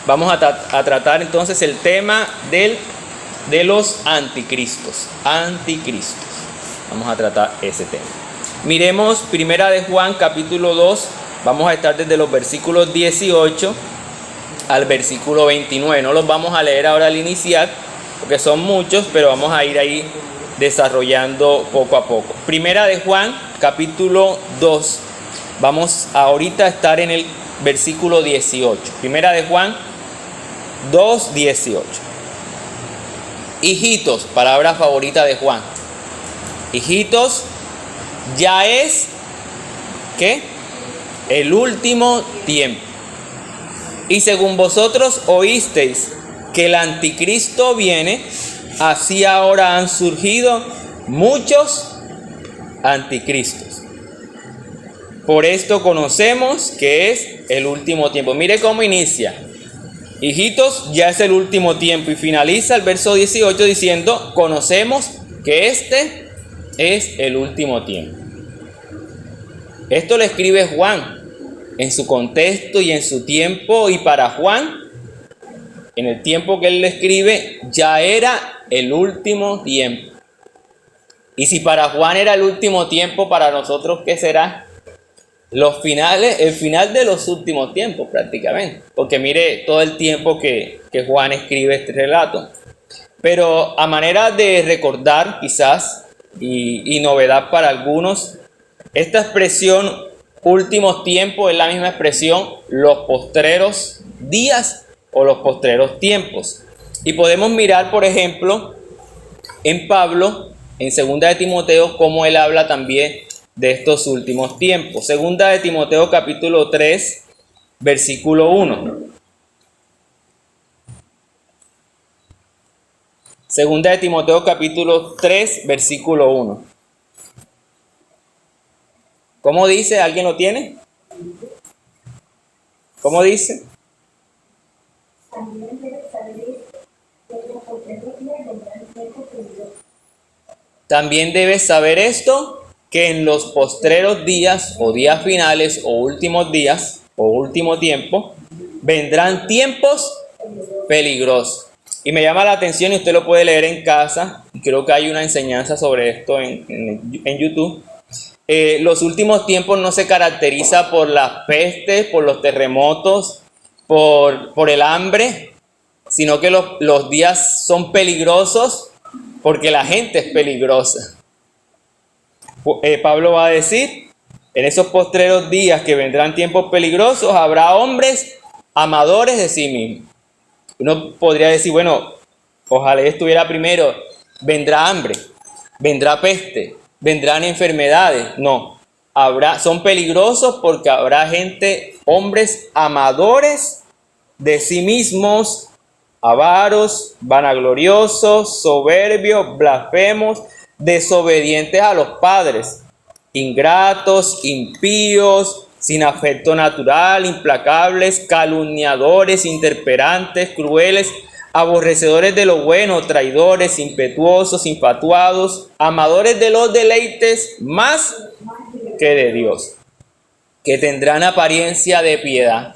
vamos a tratar entonces el tema de los anticristos. Anticristos. Vamos a tratar ese tema. Miremos Primera de Juan, capítulo 2. Vamos a estar desde los versículos 18 al versículo 29. No los vamos a leer ahora al iniciar, porque son muchos, pero vamos a ir ahí desarrollando poco a poco. Primera de Juan, capítulo 2. Vamos ahorita a estar en el versículo 18. Primera de Juan 2, 18. Hijitos, palabra favorita de Juan. Hijitos, ya es, ¿qué? El último tiempo. Y según vosotros oísteis que el anticristo viene, así ahora han surgido muchos anticristos. Por esto conocemos que es el último tiempo. Mire cómo inicia. Hijitos, ya es el último tiempo. Y finaliza el verso 18 diciendo, conocemos que este es el último tiempo. Esto lo escribe Juan en su contexto y en su tiempo. Y para Juan, en el tiempo que él le escribe, ya era el último tiempo. Y si para Juan era el último tiempo, para nosotros, ¿qué será? El final de los últimos tiempos prácticamente. Porque mire todo el tiempo que Juan escribe este relato. Pero a manera de recordar quizás, y novedad para algunos, esta expresión últimos tiempos es la misma expresión los postreros días o los postreros tiempos. Y podemos mirar, por ejemplo, en Pablo, en 2 de Timoteo, cómo él habla también de estos últimos tiempos. 2 de Timoteo capítulo 3, versículo 1. 2 de Timoteo capítulo 3, versículo 1. ¿Cómo dice? ¿Alguien lo tiene? ¿Cómo dice? También debes saber esto, que en los postreros días o días finales o últimos días o último tiempo vendrán tiempos peligrosos. Y me llama la atención, y usted lo puede leer en casa, y creo que hay una enseñanza sobre esto en YouTube. Los últimos tiempos no se caracteriza por las pestes, por los terremotos, por el hambre, sino que los días son peligrosos porque la gente es peligrosa. Pablo va a decir, en esos postreros días que vendrán tiempos peligrosos, habrá hombres amadores de sí mismos. Uno podría decir, bueno, ojalá estuviera primero, vendrá hambre, vendrá peste, vendrán enfermedades. No, son peligrosos porque habrá gente, hombres amadores de sí mismos, avaros, vanagloriosos, soberbios, blasfemos, desobedientes a los padres, ingratos, impíos, sin afecto natural, implacables, calumniadores, intemperantes, crueles, aborrecedores de lo bueno, traidores, impetuosos, infatuados, amadores de los deleites más que de Dios, que tendrán apariencia de piedad.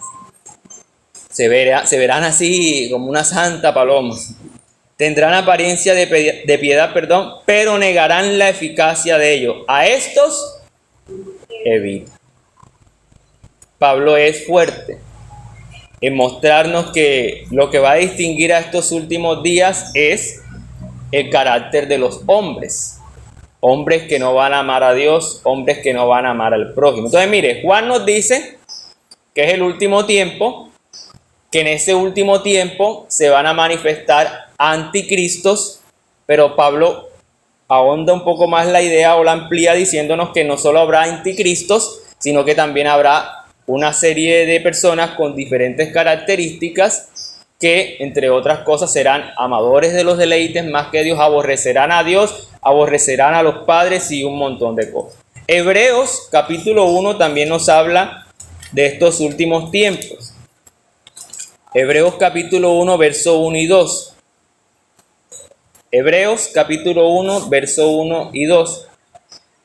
Se verán así como una santa paloma. Tendrán apariencia de piedad, pero negarán la eficacia de ello. A estos evita. Pablo es fuerte en mostrarnos que lo que va a distinguir a estos últimos días es el carácter de los hombres. Hombres que no van a amar a Dios, hombres que no van a amar al prójimo. Entonces, mire, Juan nos dice que es el último tiempo, que en ese último tiempo se van a manifestar anticristos, pero Pablo ahonda un poco más la idea o la amplía diciéndonos que no solo habrá anticristos, sino que también habrá una serie de personas con diferentes características que, entre otras cosas, serán amadores de los deleites más que Dios, aborrecerán a Dios, aborrecerán a los padres y un montón de cosas. Hebreos capítulo 1 también nos habla de estos últimos tiempos. Hebreos capítulo 1, verso 1 y 2. Hebreos capítulo 1, verso 1 y 2.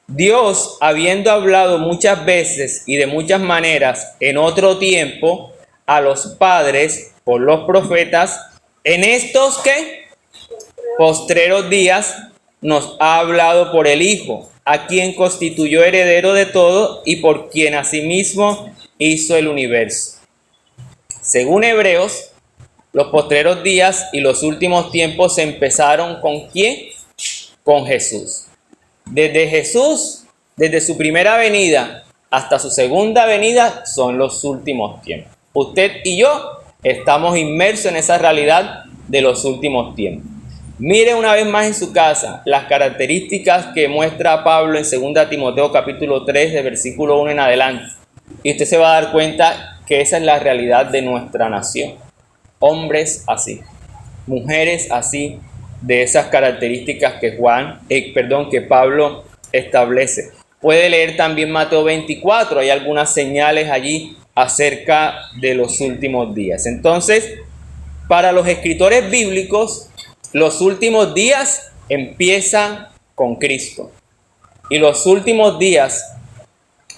Dios, habiendo hablado muchas veces y de muchas maneras en otro tiempo a los padres por los profetas, en estos que postreros días nos ha hablado por el Hijo, a quien constituyó heredero de todo y por quien asimismo hizo el universo. Según Hebreos, los postreros días y los últimos tiempos se empezaron ¿con quién? Con Jesús. Desde Jesús, desde su primera venida hasta su segunda venida, son los últimos tiempos. Usted y yo estamos inmersos en esa realidad de los últimos tiempos. Mire una vez más en su casa las características que muestra Pablo en 2 Timoteo capítulo 3, de versículo 1 en adelante. Y usted se va a dar cuenta que esa es la realidad de nuestra nación. Hombres así, mujeres así, de esas características que que Pablo establece. Puede leer también Mateo 24, hay algunas señales allí acerca de los últimos días. Entonces, para los escritores bíblicos, los últimos días empiezan con Cristo. Y los últimos días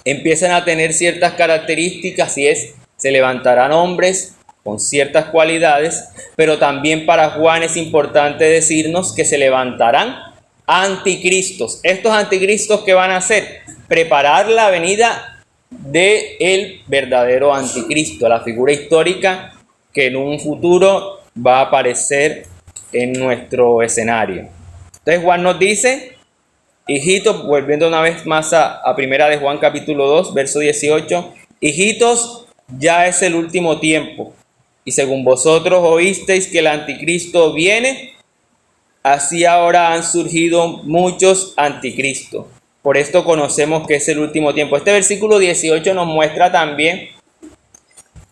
empiezan a tener ciertas características, y se levantarán hombres con ciertas cualidades, pero también para Juan es importante decirnos que se levantarán anticristos. Estos anticristos, ¿qué van a hacer? Preparar la venida del verdadero anticristo, la figura histórica que en un futuro va a aparecer en nuestro escenario. Entonces Juan nos dice, hijitos, volviendo una vez más a primera de Juan capítulo 2, verso 18, hijitos, ya es el último tiempo. Y según vosotros oísteis que el anticristo viene, así ahora han surgido muchos anticristos. Por esto conocemos que es el último tiempo. Este versículo 18 nos muestra también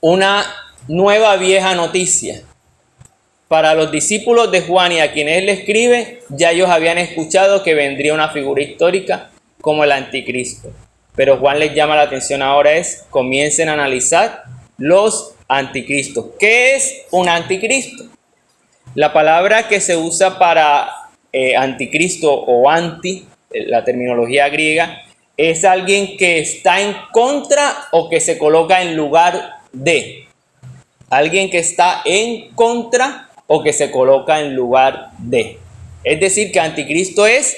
una nueva vieja noticia. Para los discípulos de Juan y a quienes él le escribe, ya ellos habían escuchado que vendría una figura histórica como el anticristo. Pero Juan les llama la atención ahora comiencen a analizar los anticristos. ¿Qué es un anticristo? La palabra que se usa para anticristo o anti, la terminología griega, es alguien que está en contra o que se coloca en lugar de. Alguien que está en contra o que se coloca en lugar de. Es decir, que anticristo es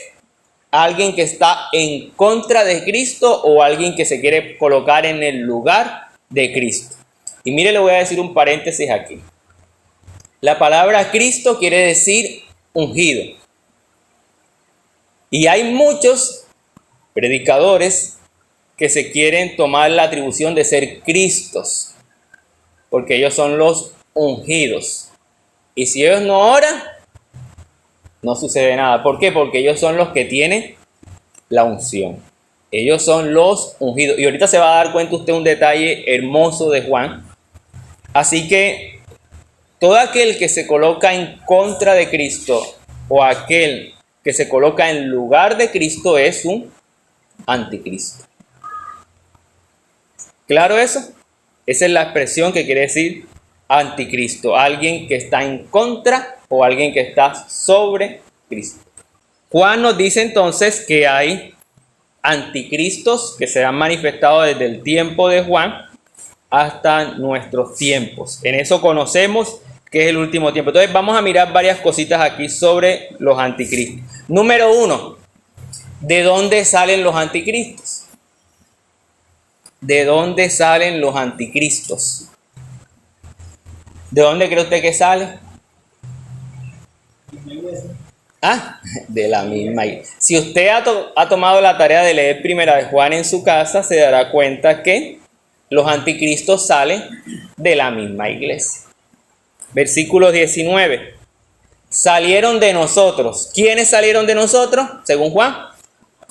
alguien que está en contra de Cristo o alguien que se quiere colocar en el lugar de Cristo. Y mire, le voy a decir un paréntesis aquí. La palabra Cristo quiere decir ungido. Y hay muchos predicadores que se quieren tomar la atribución de ser Cristos, porque ellos son los ungidos. Y si ellos no oran, no sucede nada. ¿Por qué? Porque ellos son los que tienen la unción. Ellos son los ungidos. Y ahorita se va a dar cuenta usted un detalle hermoso de Juan. Así que todo aquel que se coloca en contra de Cristo o aquel que se coloca en lugar de Cristo es un anticristo. ¿Claro eso? Esa es la expresión que quiere decir anticristo. Alguien que está en contra o alguien que está sobre Cristo. Juan nos dice entonces que hay anticristos que se han manifestado desde el tiempo de Juan hasta nuestros tiempos. En eso conocemos que es el último tiempo. Entonces vamos a mirar varias cositas aquí sobre los anticristos. Número 1, ¿de dónde salen los anticristos? ¿De dónde salen los anticristos? ¿De dónde cree usted que sale? De la misma iglesia. Si usted ha tomado la tarea de leer primera de Juan en su casa, se dará cuenta que los anticristos salen de la misma iglesia. Versículo 19. Salieron de nosotros. ¿Quiénes salieron de nosotros? Según Juan,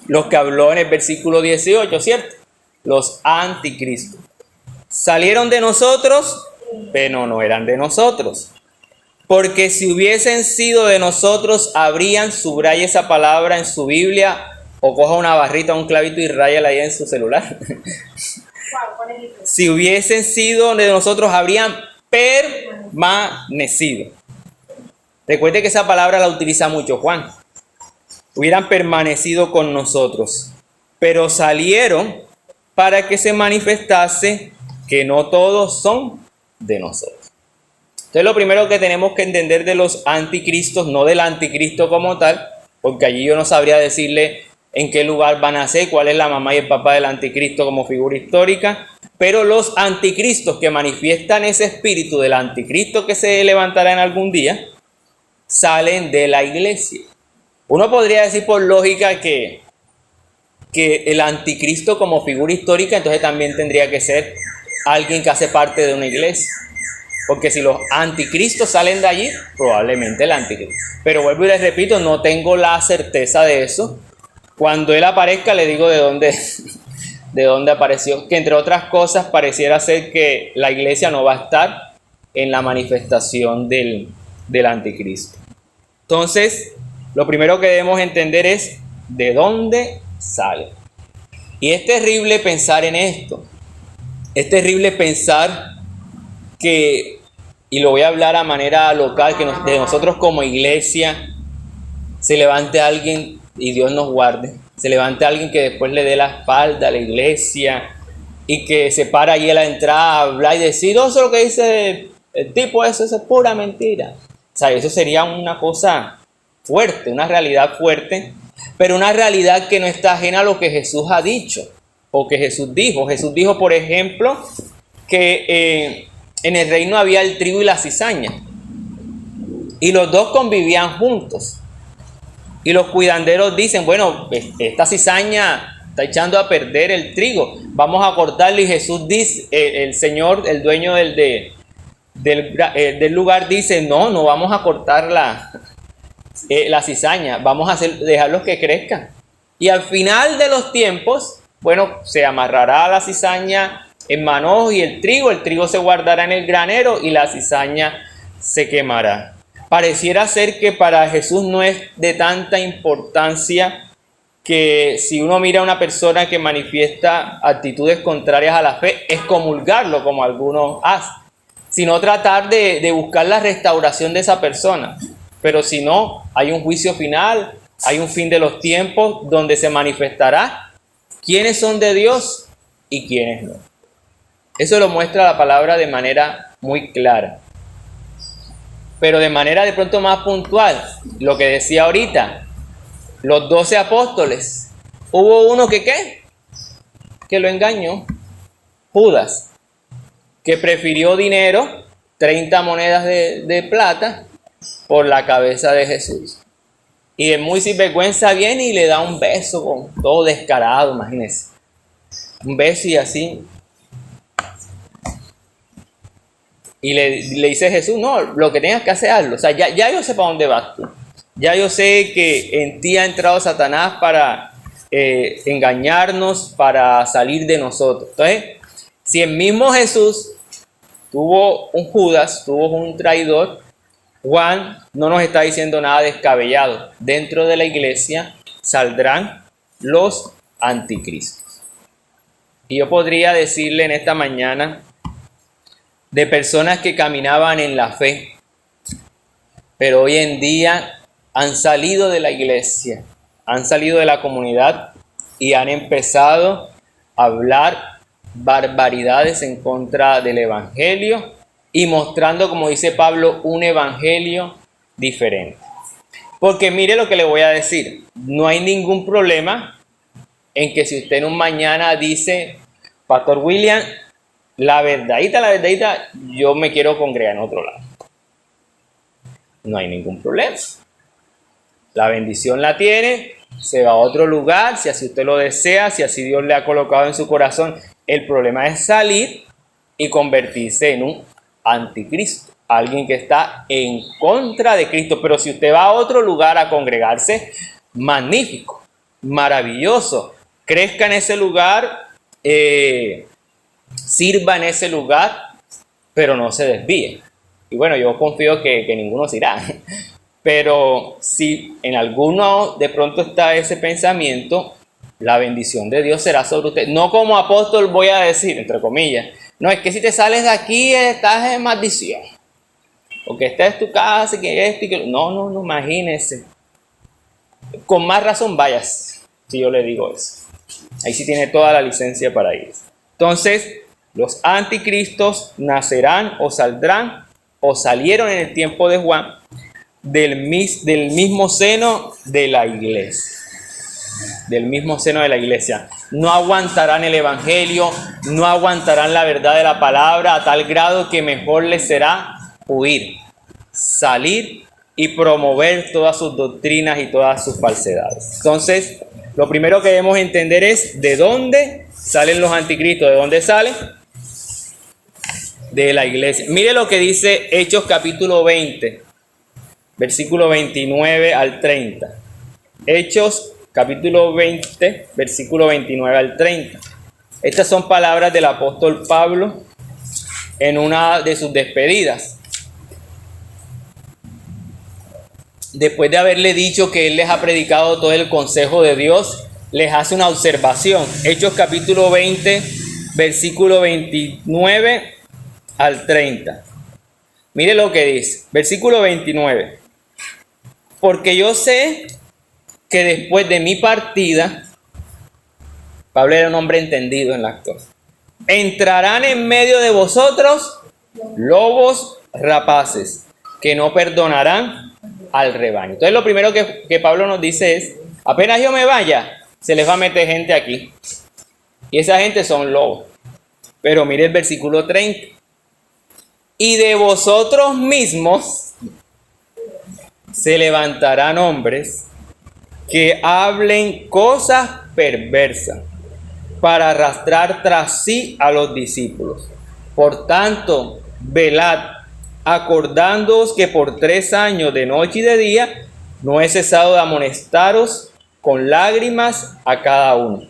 los que habló en el versículo 18, ¿cierto? Los anticristos. Salieron de nosotros, pero no eran de nosotros. Porque si hubiesen sido de nosotros, habrían, subraya esa palabra en su Biblia, o coja una barrita, un clavito y ráyala ahí en su celular. Si hubiesen sido de nosotros, habrían permanecido. Recuerde que esa palabra la utiliza mucho Juan. Hubieran permanecido con nosotros, pero salieron para que se manifestase que no todos son de nosotros. Entonces lo primero que tenemos que entender de los anticristos, no del anticristo como tal, porque allí yo no sabría decirle en qué lugar van a ser, cuál es la mamá y el papá del anticristo como figura histórica, pero los anticristos que manifiestan ese espíritu del anticristo que se levantará en algún día, salen de la iglesia. Uno podría decir por lógica que el anticristo como figura histórica entonces también tendría que ser alguien que hace parte de una iglesia. Porque si los anticristos salen de allí, probablemente el anticristo. Pero vuelvo y les repito, no tengo la certeza de eso. Cuando él aparezca le digo de dónde apareció. Que entre otras cosas pareciera ser que la iglesia no va a estar en la manifestación del anticristo. Entonces, lo primero que debemos entender es de dónde sale. Y es terrible pensar en esto. Es terrible pensar que, y lo voy a hablar a manera local, que de nosotros como iglesia se levante alguien, y Dios nos guarde, se levante alguien que después le dé la espalda a la iglesia y que se para ahí a la entrada a hablar y decir, no, eso es lo que dice el tipo, eso es pura mentira. O sea, eso sería una cosa fuerte, una realidad fuerte, pero una realidad que no está ajena a lo que Jesús ha dicho o que Jesús dijo. Jesús dijo, por ejemplo, que en el reino había el trigo y la cizaña y los dos convivían juntos. Y los cuidanderos dicen, bueno, esta cizaña está echando a perder el trigo, vamos a cortarlo. Y Jesús dice, el Señor, el dueño del lugar dice, no vamos a cortar la cizaña, vamos a dejarlos que crezcan. Y al final de los tiempos, bueno, se amarrará la cizaña en manojo y el trigo se guardará en el granero y la cizaña se quemará. Pareciera ser que para Jesús no es de tanta importancia que si uno mira a una persona que manifiesta actitudes contrarias a la fe, excomulgarlo como algunos hacen, sino tratar de buscar la restauración de esa persona. Pero si no, hay un juicio final, hay un fin de los tiempos donde se manifestará quiénes son de Dios y quiénes no. Eso lo muestra la palabra de manera muy clara. Pero de manera de pronto más puntual, lo que decía ahorita, los 12 apóstoles, hubo uno que lo engañó, Judas, que prefirió dinero, 30 monedas de plata, por la cabeza de Jesús. Y de muy sinvergüenza viene y le da un beso, con todo descarado, imagínense. Un beso y así. Y le dice Jesús, no, lo que tengas que hacer, hazlo. O sea, ya yo sé para dónde vas tú. Ya yo sé que en ti ha entrado Satanás para engañarnos, para salir de nosotros. Entonces, si el mismo Jesús tuvo un Judas, tuvo un traidor, Juan no nos está diciendo nada descabellado. Dentro de la iglesia saldrán los anticristos. Y yo podría decirle en esta mañana de personas que caminaban en la fe, pero hoy en día han salido de la iglesia, han salido de la comunidad y han empezado a hablar barbaridades en contra del evangelio y mostrando, como dice Pablo, un evangelio diferente. Porque mire lo que le voy a decir, no hay ningún problema en que si usted en un mañana dice, Pastor William, la verdadita, yo me quiero congregar en otro lado. No hay ningún problema. La bendición la tiene, se va a otro lugar, si así usted lo desea, si así Dios le ha colocado en su corazón. El problema es salir y convertirse en un anticristo, alguien que está en contra de Cristo. Pero si usted va a otro lugar a congregarse, magnífico, maravilloso, crezca en ese lugar, sirva en ese lugar, pero no se desvíe. Y bueno, yo confío que ninguno se irá. Pero si en alguno de pronto está ese pensamiento, la bendición de Dios será sobre usted. No como apóstol voy a decir, entre comillas, no, es que si te sales de aquí estás en maldición. Porque esta es tu casa, que esto y que... No, imagínese. Con más razón vayas, si yo le digo eso. Ahí sí tiene toda la licencia para ir. Entonces, los anticristos nacerán o saldrán o salieron en el tiempo de Juan del mismo seno de la iglesia. Del mismo seno de la iglesia. No aguantarán el evangelio, no aguantarán la verdad de la palabra, a tal grado que mejor les será huir, salir y promover todas sus doctrinas y todas sus falsedades. Entonces, lo primero que debemos entender es de dónde salen los anticristos. ¿De dónde salen? De la iglesia. Mire lo que dice Hechos capítulo 20, versículo 29 al 30. Hechos capítulo 20, versículo 29 al 30. Estas son palabras del apóstol Pablo en una de sus despedidas. Después de haberle dicho que él les ha predicado todo el consejo de Dios, les hace una observación. Hechos capítulo 20, versículo 29 al 30. Mire lo que dice. Versículo 29. Porque yo sé que después de mi partida, Pablo era un hombre entendido en las cosas, entrarán en medio de vosotros lobos rapaces que no perdonarán al rebaño. Entonces lo primero que Pablo nos dice es, apenas yo me vaya, se les va a meter gente aquí. Y esa gente son lobos. Pero mire el versículo 30. Y de vosotros mismos se levantarán hombres que hablen cosas perversas para arrastrar tras sí a los discípulos. Por tanto, velad, acordándoos que por 3 años de noche y de día no he cesado de amonestaros con lágrimas a cada uno.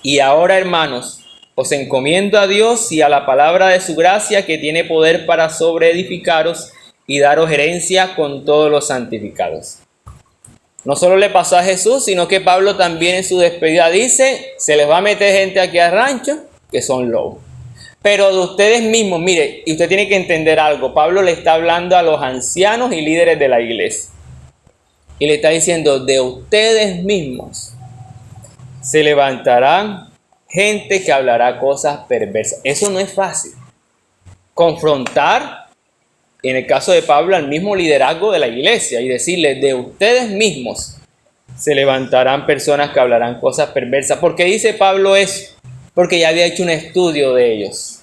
Y ahora, hermanos, os encomiendo a Dios y a la palabra de su gracia, que tiene poder para sobreedificaros y daros herencia con todos los santificados. No solo le pasó a Jesús, sino que Pablo también en su despedida dice, se les va a meter gente aquí al rancho que son lobos. Pero de ustedes mismos, mire, y usted tiene que entender algo, Pablo le está hablando a los ancianos y líderes de la iglesia. Y le está diciendo, de ustedes mismos se levantarán gente que hablará cosas perversas. Eso no es fácil. Confrontar, en el caso de Pablo, al mismo liderazgo de la iglesia y decirle, de ustedes mismos se levantarán personas que hablarán cosas perversas. ¿Por qué dice Pablo eso? Porque ya había hecho un estudio de ellos.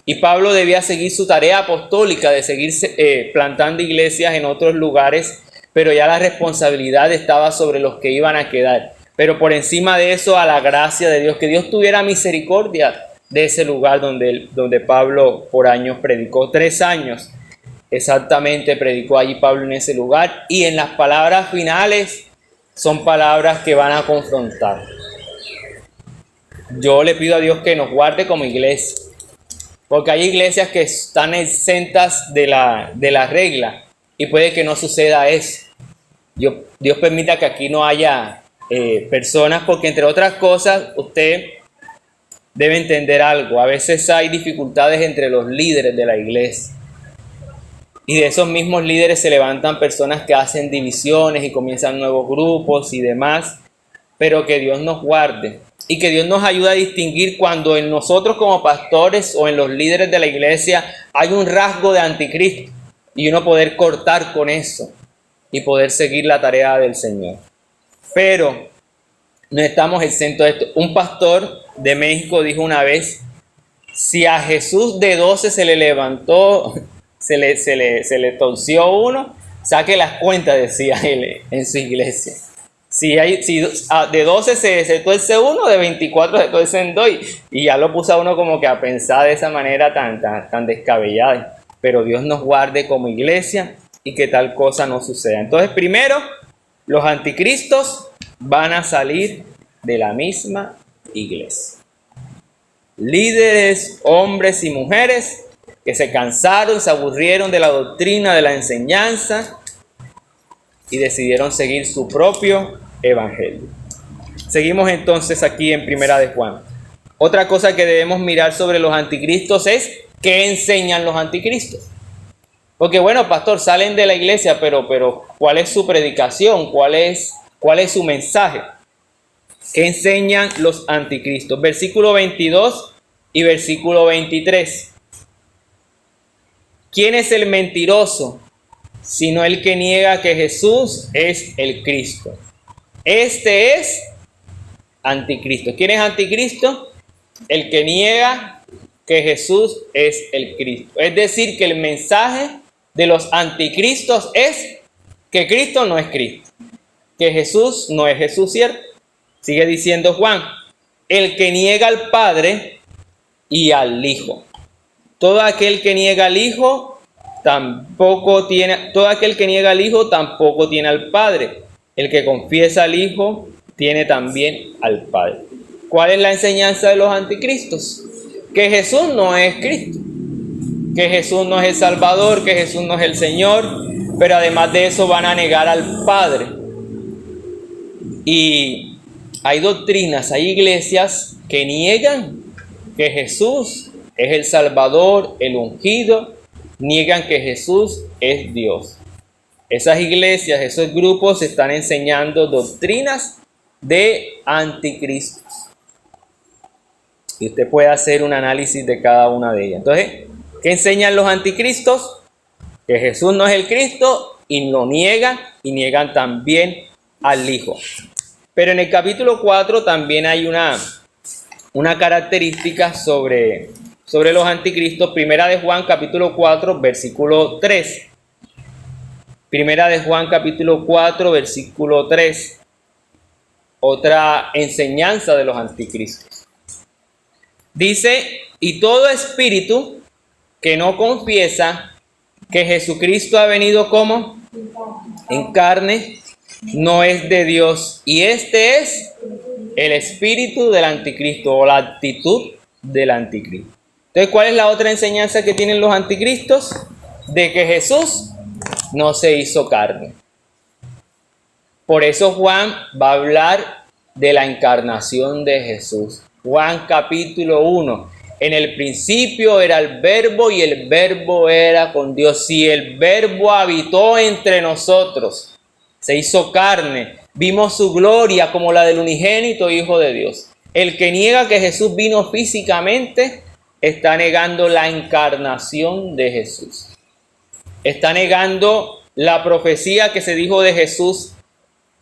Y Pablo debía seguir su tarea apostólica de seguir plantando iglesias en otros lugares, pero ya la responsabilidad estaba sobre los que iban a quedar. Pero por encima de eso, a la gracia de Dios, que Dios tuviera misericordia de ese lugar donde Pablo por años predicó. 3 años exactamente predicó allí Pablo en ese lugar. Y en las palabras finales son palabras que van a confrontar. Yo le pido a Dios que nos guarde como iglesia, porque hay iglesias que están exentas de la regla y puede que no suceda eso. Dios permita que aquí no haya personas, porque entre otras cosas usted debe entender algo. A veces hay dificultades entre los líderes de la iglesia y de esos mismos líderes se levantan personas que hacen divisiones y comienzan nuevos grupos y demás. Pero que Dios nos guarde y que Dios nos ayude a distinguir cuando en nosotros como pastores o en los líderes de la iglesia hay un rasgo de anticristo y uno poder cortar con eso y poder seguir la tarea del Señor. Pero no estamos exentos de esto. Un pastor de México dijo una vez, si a Jesús de 12 se le levantó, se le torció uno, saque las cuentas, decía él en su iglesia. Si de 12 se tuerce uno, de 24 se tuercen 2, y ya lo puso a uno como que a pensar de esa manera tan descabellada. Pero Dios nos guarde como iglesia y que tal cosa no suceda. Entonces, primero, los anticristos van a salir de la misma iglesia. Líderes, hombres y mujeres que se cansaron, se aburrieron de la doctrina, de la enseñanza y decidieron seguir su propio evangelio. Seguimos entonces aquí en Primera de Juan. Otra cosa que debemos mirar sobre los anticristos es qué enseñan los anticristos. Porque bueno, pastor, salen de la iglesia, pero ¿cuál es su predicación? ¿Cuál es su mensaje? ¿Qué enseñan los anticristos? Versículo 22 y versículo 23. ¿Quién es el mentiroso? Sino el que niega que Jesús es el Cristo. Este es anticristo. ¿Quién es anticristo? El que niega que Jesús es el Cristo. Es decir, que el mensaje de los anticristos es que Cristo no es Cristo, que Jesús no es Jesús, ¿cierto? Sigue diciendo Juan, el que niega al Padre y al Hijo. Todo aquel que niega al Hijo tampoco tiene, todo aquel que niega al Hijo tampoco tiene al Padre. El que confiesa al Hijo tiene también al Padre. ¿Cuál es la enseñanza de los anticristos? Que Jesús no es Cristo, que Jesús no es el Salvador, que Jesús no es el Señor, pero además de eso van a negar al Padre. Y hay doctrinas, hay iglesias que niegan que Jesús es el Salvador, el ungido, niegan que Jesús es Dios. Esas iglesias, esos grupos están enseñando doctrinas de anticristos. Y usted puede hacer un análisis de cada una de ellas. Entonces, ¿qué enseñan los anticristos? Que Jesús no es el Cristo y lo niegan, y niegan también al Hijo. Pero en el capítulo 4 también hay una característica sobre los anticristos. Primera de Juan capítulo 4 versículo 3. Primera de Juan capítulo 4 versículo 3. Otra enseñanza de los anticristos. Dice, y todo espíritu que no confiesa que Jesucristo ha venido como en carne, no es de Dios. Y este es el espíritu del anticristo, o la actitud del anticristo. Entonces, ¿cuál es la otra enseñanza que tienen los anticristos? De que Jesús no se hizo carne. Por eso Juan va a hablar de la encarnación de Jesús. Juan capítulo 1. En el principio era el Verbo y el Verbo era con Dios. Si el Verbo habitó entre nosotros, se hizo carne, vimos su gloria como la del unigénito Hijo de Dios. El que niega que Jesús vino físicamente está negando la encarnación de Jesús. Está negando la profecía que se dijo de Jesús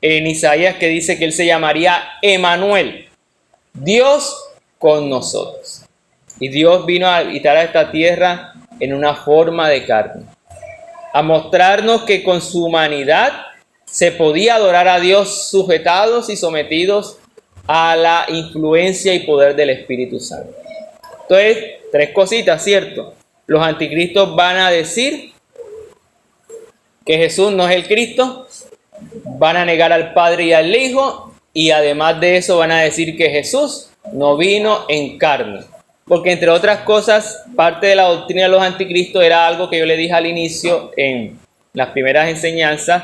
en Isaías, que dice que él se llamaría Emanuel, Dios con nosotros. Y Dios vino a habitar a esta tierra en una forma de carne, a mostrarnos que con su humanidad se podía adorar a Dios sujetados y sometidos a la influencia y poder del Espíritu Santo. Entonces, tres cositas, ¿cierto? Los anticristos van a decir que Jesús no es el Cristo, van a negar al Padre y al Hijo, y además de eso van a decir que Jesús no vino en carne. Porque entre otras cosas, parte de la doctrina de los anticristos era algo que yo le dije al inicio en las primeras enseñanzas,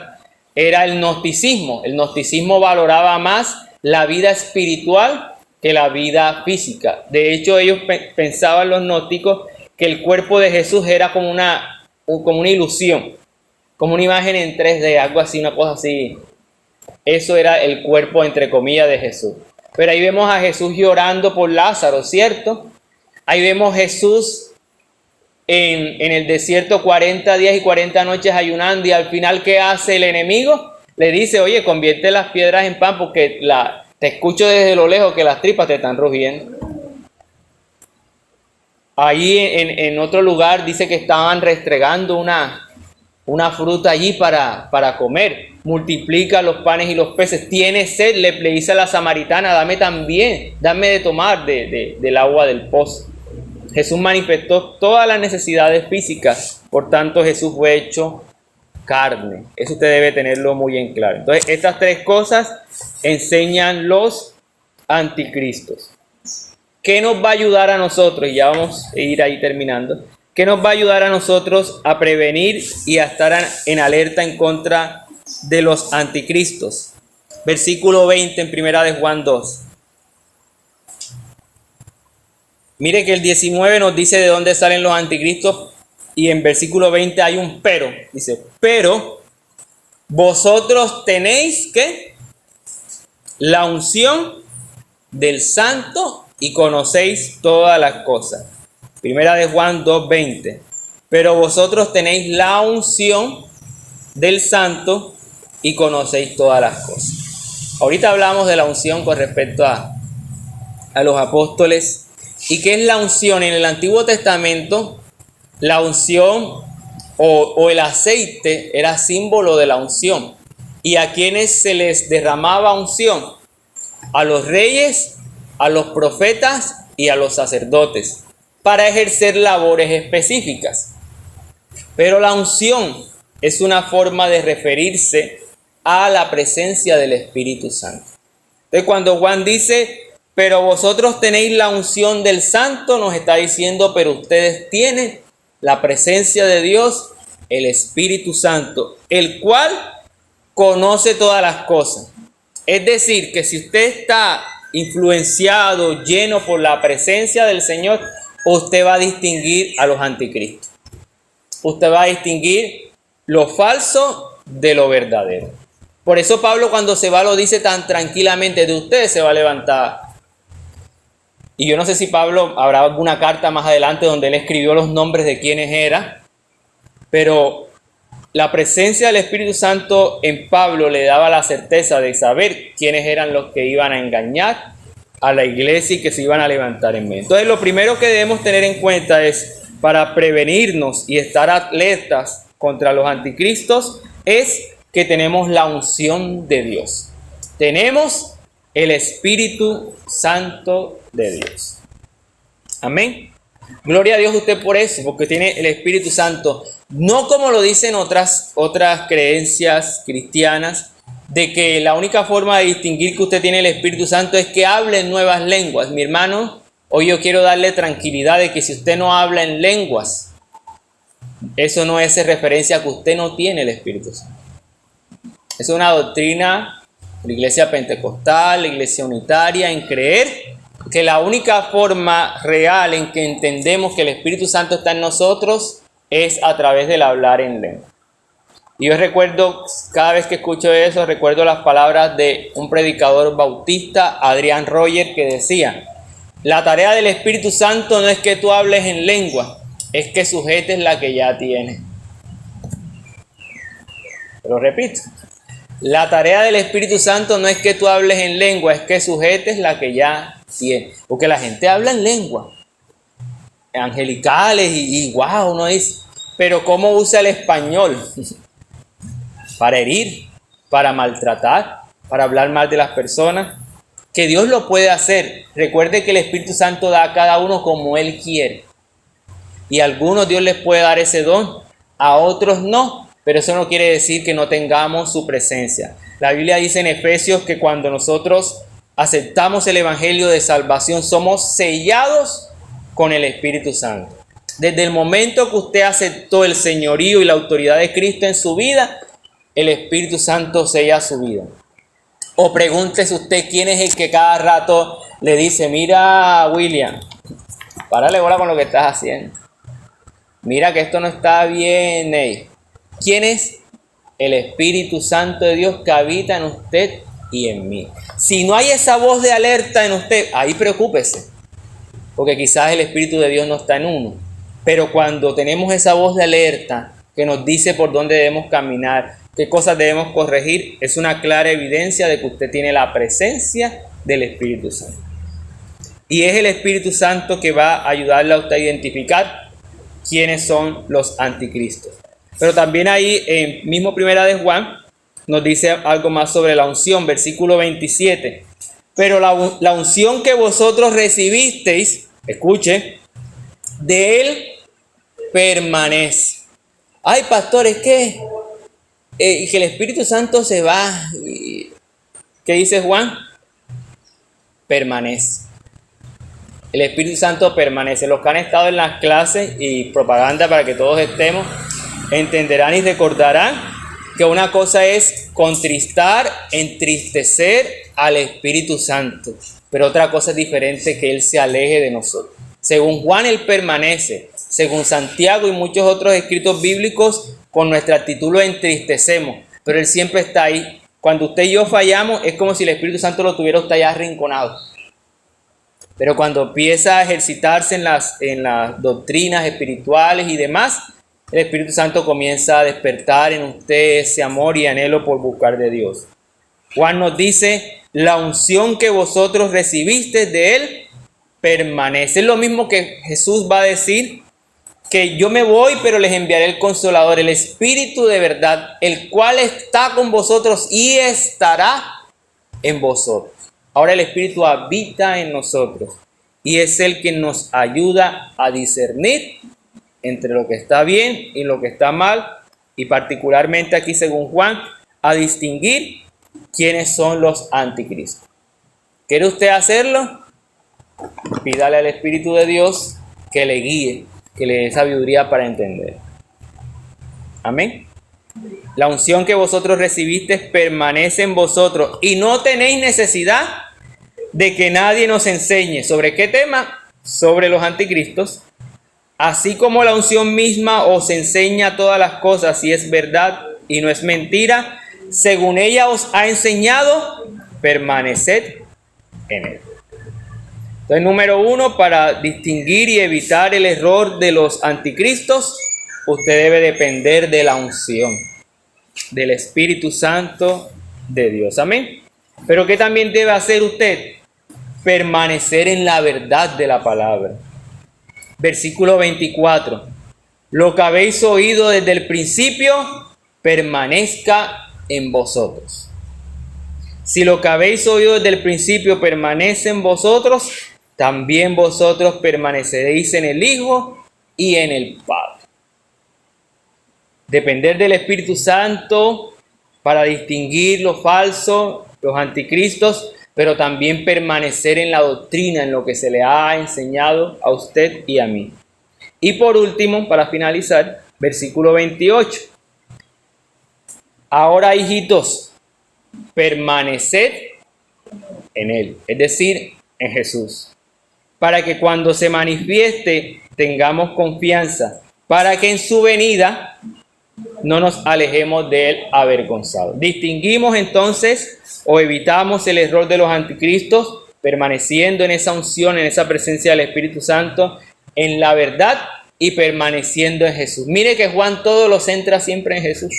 era el gnosticismo. El gnosticismo valoraba más la vida espiritual que la vida física. De hecho, ellos pensaban, los gnósticos, que el cuerpo de Jesús era como una ilusión, como una imagen en 3D, algo así, una cosa así. Eso era el cuerpo, entre comillas, de Jesús. Pero ahí vemos a Jesús llorando por Lázaro, ¿cierto? Ahí vemos a Jesús en el desierto 40 días y 40 noches ayunando, y al final, ¿qué hace el enemigo? Le dice, oye, convierte las piedras en pan porque te escucho desde lo lejos que las tripas te están rugiendo. Ahí en otro lugar dice que estaban restregando una fruta allí para comer. Multiplica los panes y los peces. Tiene sed, le dice a la samaritana, dame de tomar del agua del pozo. Jesús manifestó todas las necesidades físicas, por tanto Jesús fue hecho carne. Eso usted debe tenerlo muy en claro. Entonces, estas tres cosas enseñan los anticristos. ¿Qué nos va a ayudar a nosotros? Y ya vamos a ir ahí terminando. ¿Qué nos va a ayudar a nosotros a prevenir y a estar en alerta en contra de los anticristos? Versículo 20 en Primera de Juan 2. Mire que el 19 nos dice de dónde salen los anticristos, y en versículo 20 hay un pero. Dice, pero vosotros tenéis ¿qué? La unción del Santo y conocéis todas las cosas. Primera de Juan 2:20. pero vosotros tenéis la unción del Santo y conocéis todas las cosas. Ahorita hablamos de la unción con respecto a los apóstoles. ¿Y qué es la unción? En el Antiguo Testamento, la unción o el aceite era símbolo de la unción. ¿Y a quienes se les derramaba unción? A los reyes, a los profetas y a los sacerdotes, para ejercer labores específicas. Pero la unción es una forma de referirse a la presencia del Espíritu Santo. Entonces, cuando Juan dice, pero vosotros tenéis la unción del Santo, nos está diciendo, pero ustedes tienen la presencia de Dios, el Espíritu Santo, el cual conoce todas las cosas. Es decir, que si usted está influenciado, lleno por la presencia del Señor, usted va a distinguir a los anticristos. Usted va a distinguir lo falso de lo verdadero. Por eso Pablo, cuando se va, lo dice tan tranquilamente: de ustedes se va a levantar. Y yo no sé si Pablo habrá alguna carta más adelante donde él escribió los nombres de quienes eran, pero la presencia del Espíritu Santo en Pablo le daba la certeza de saber quiénes eran los que iban a engañar a la iglesia y que se iban a levantar en medio. Entonces, lo primero que debemos tener en cuenta es, para prevenirnos y estar alertas contra los anticristos, es que tenemos la unción de Dios. Tenemos el Espíritu Santo de Dios. Amén. Gloria a Dios usted por eso, porque tiene el Espíritu Santo. No como lo dicen otras creencias cristianas, de que la única forma de distinguir que usted tiene el Espíritu Santo es que hable en nuevas lenguas. Mi hermano, hoy yo quiero darle tranquilidad de que si usted no habla en lenguas, eso no es referencia a que usted no tiene el Espíritu Santo. Es una doctrina de la iglesia pentecostal, la iglesia unitaria, en creer que la única forma real en que entendemos que el Espíritu Santo está en nosotros es a través del hablar en lengua. Y yo recuerdo, cada vez que escucho eso, recuerdo las palabras de un predicador bautista, Adrian Roger, que decía: la tarea del Espíritu Santo no es que tú hables en lengua, es que sujetes la que ya tienes. Lo repito. La tarea del Espíritu Santo no es que tú hables en lengua, es que sujetes la que ya tienes. Porque la gente habla en lengua, angelicales y wow, no es. Pero ¿cómo usa el español? Para herir, para maltratar, para hablar mal de las personas. Que Dios lo puede hacer. Recuerde que el Espíritu Santo da a cada uno como Él quiere. Y a algunos Dios les puede dar ese don, a otros no. Pero eso no quiere decir que no tengamos su presencia. La Biblia dice en Efesios que cuando nosotros aceptamos el Evangelio de salvación, somos sellados con el Espíritu Santo. Desde el momento que usted aceptó el señorío y la autoridad de Cristo en su vida, el Espíritu Santo sella su vida. O pregúntese usted quién es el que cada rato le dice: mira, William, párale bola con lo que estás haciendo. Mira que esto no está bien, hey. ¿Quién es? El Espíritu Santo de Dios que habita en usted y en mí. Si no hay esa voz de alerta en usted, ahí preocúpese, porque quizás el Espíritu de Dios no está en uno. Pero cuando tenemos esa voz de alerta que nos dice por dónde debemos caminar, qué cosas debemos corregir, es una clara evidencia de que usted tiene la presencia del Espíritu Santo. Y es el Espíritu Santo que va a ayudarle a usted a identificar quiénes son los anticristos. Pero también ahí, en mismo Primera de Juan, nos dice algo más sobre la unción, versículo 27. Pero la unción que vosotros recibisteis, escuche, de Él permanece. Ay, pastor, es que el Espíritu Santo se va. ¿Qué dice Juan? Permanece. El Espíritu Santo permanece. Los que han estado en las clases y propaganda para que todos estemos, entenderán y recordarán que una cosa es contristar, entristecer al Espíritu Santo, pero otra cosa es diferente, que Él se aleje de nosotros. Según Juan, Él permanece. Según Santiago y muchos otros escritos bíblicos, con nuestra actitud lo entristecemos, pero Él siempre está ahí. Cuando usted y yo fallamos, es como si el Espíritu Santo lo tuviera usted allá arrinconado. Pero cuando empieza a ejercitarse en las doctrinas espirituales y demás, el Espíritu Santo comienza a despertar en usted ese amor y anhelo por buscar de Dios. Juan nos dice, la unción que vosotros recibiste de Él permanece. Es lo mismo que Jesús va a decir, que yo me voy, pero les enviaré el Consolador, el Espíritu de verdad, el cual está con vosotros y estará en vosotros. Ahora el Espíritu habita en nosotros y es el que nos ayuda a discernir entre lo que está bien y lo que está mal, y particularmente aquí según Juan, a distinguir quiénes son los anticristos. ¿Quiere usted hacerlo? Pídale al Espíritu de Dios que le guíe, que le dé sabiduría para entender. Amén. La unción que vosotros recibisteis permanece en vosotros y no tenéis necesidad de que nadie nos enseñe. ¿Sobre qué tema? Sobre los anticristos. Así como la unción misma os enseña todas las cosas, si es verdad y no es mentira, según ella os ha enseñado, permaneced en él. Entonces, número 1, para distinguir y evitar el error de los anticristos, usted debe depender de la unción del Espíritu Santo de Dios. Amén. Pero ¿qué también debe hacer usted? Permanecer en la verdad de la palabra. Versículo 24. Lo que habéis oído desde el principio, permanezca en vosotros. Si lo que habéis oído desde el principio permanece en vosotros, también vosotros permaneceréis en el Hijo y en el Padre. Depender del Espíritu Santo para distinguir lo falso, los anticristos, pero también permanecer en la doctrina, en lo que se le ha enseñado a usted y a mí. Y por último, para finalizar, versículo 28. Ahora, hijitos, permaneced en Él, es decir, en Jesús, para que cuando se manifieste tengamos confianza, para que en su venida no nos alejemos de Él avergonzados. Distinguimos entonces o evitamos el error de los anticristos, permaneciendo en esa unción, en esa presencia del Espíritu Santo, en la verdad y permaneciendo en Jesús. Mire que Juan todo lo centra siempre en Jesús.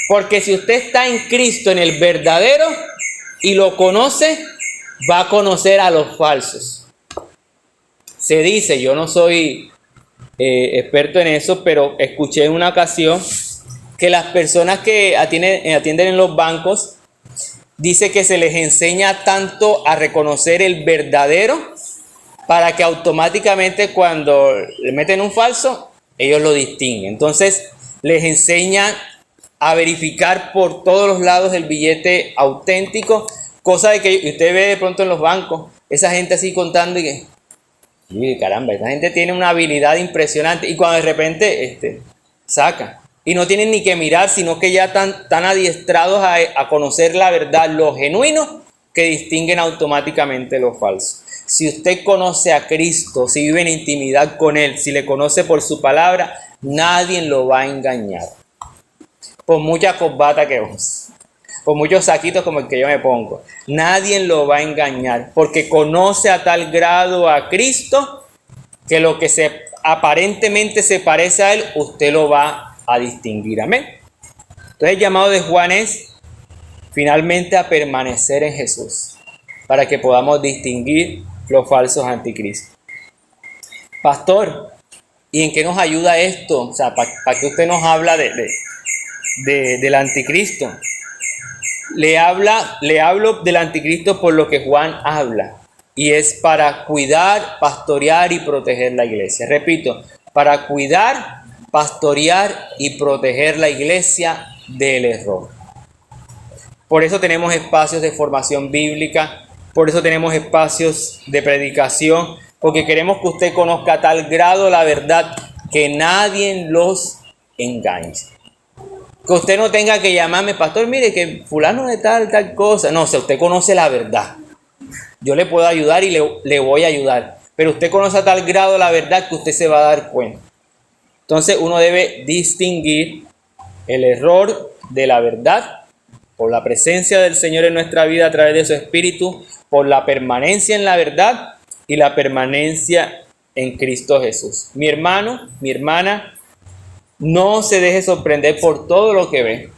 Porque si usted está en Cristo, en el verdadero, y lo conoce, va a conocer a los falsos. Se dice, yo no soy experto en eso, pero escuché en una ocasión que las personas que atienden en los bancos, dice que se les enseña tanto a reconocer el verdadero para que automáticamente cuando le meten un falso, ellos lo distinguen. Entonces les enseñan a verificar por todos los lados el billete auténtico, cosa de que usted ve de pronto en los bancos, esa gente así contando y que, uy, caramba, esta gente tiene una habilidad impresionante, y cuando de repente saca. Y no tienen ni que mirar, sino que ya están adiestrados a conocer la verdad, lo genuino, que distinguen automáticamente lo falso. Si usted conoce a Cristo, si vive en intimidad con Él, si le conoce por su palabra, nadie lo va a engañar. Por mucha corbata que use, por muchos saquitos como el que yo me pongo, nadie lo va a engañar, porque conoce a tal grado a Cristo que lo que aparentemente se parece a Él, usted lo va a distinguir. Amén. Entonces el llamado de Juan es finalmente a permanecer en Jesús para que podamos distinguir los falsos anticristos. Pastor, ¿y en qué nos ayuda esto? O sea, ¿para qué usted nos habla del anticristo? Le hablo del anticristo por lo que Juan habla, y es para cuidar, pastorear y proteger la iglesia. Repito, para cuidar, pastorear y proteger la iglesia del error. Por eso tenemos espacios de formación bíblica, por eso tenemos espacios de predicación, porque queremos que usted conozca a tal grado la verdad que nadie los engañe. Que usted no tenga que llamarme, pastor, mire que fulano de tal cosa. No, si usted conoce la verdad, yo le puedo ayudar y le voy a ayudar. Pero usted conoce a tal grado la verdad que usted se va a dar cuenta. Entonces uno debe distinguir el error de la verdad por la presencia del Señor en nuestra vida a través de su Espíritu, por la permanencia en la verdad y la permanencia en Cristo Jesús. Mi hermano, mi hermana, no se deje sorprender por todo lo que ve,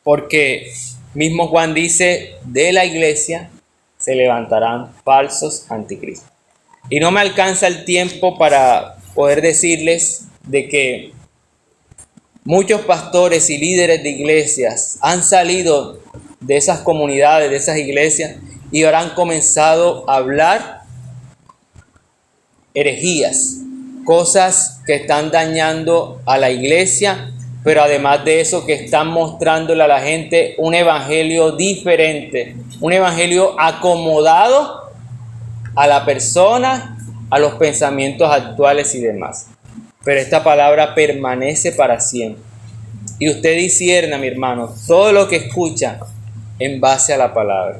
porque mismo Juan dice, de la iglesia se levantarán falsos anticristos. Y no me alcanza el tiempo para poder decirles de que muchos pastores y líderes de iglesias han salido de esas comunidades, de esas iglesias, y ahora han comenzado a hablar herejías, cosas que están dañando a la iglesia, pero además de eso que están mostrándole a la gente un evangelio diferente, un evangelio acomodado a la persona, a los pensamientos actuales y demás. Pero esta palabra permanece para siempre. Y usted discierna, mi hermano, todo lo que escucha en base a la palabra.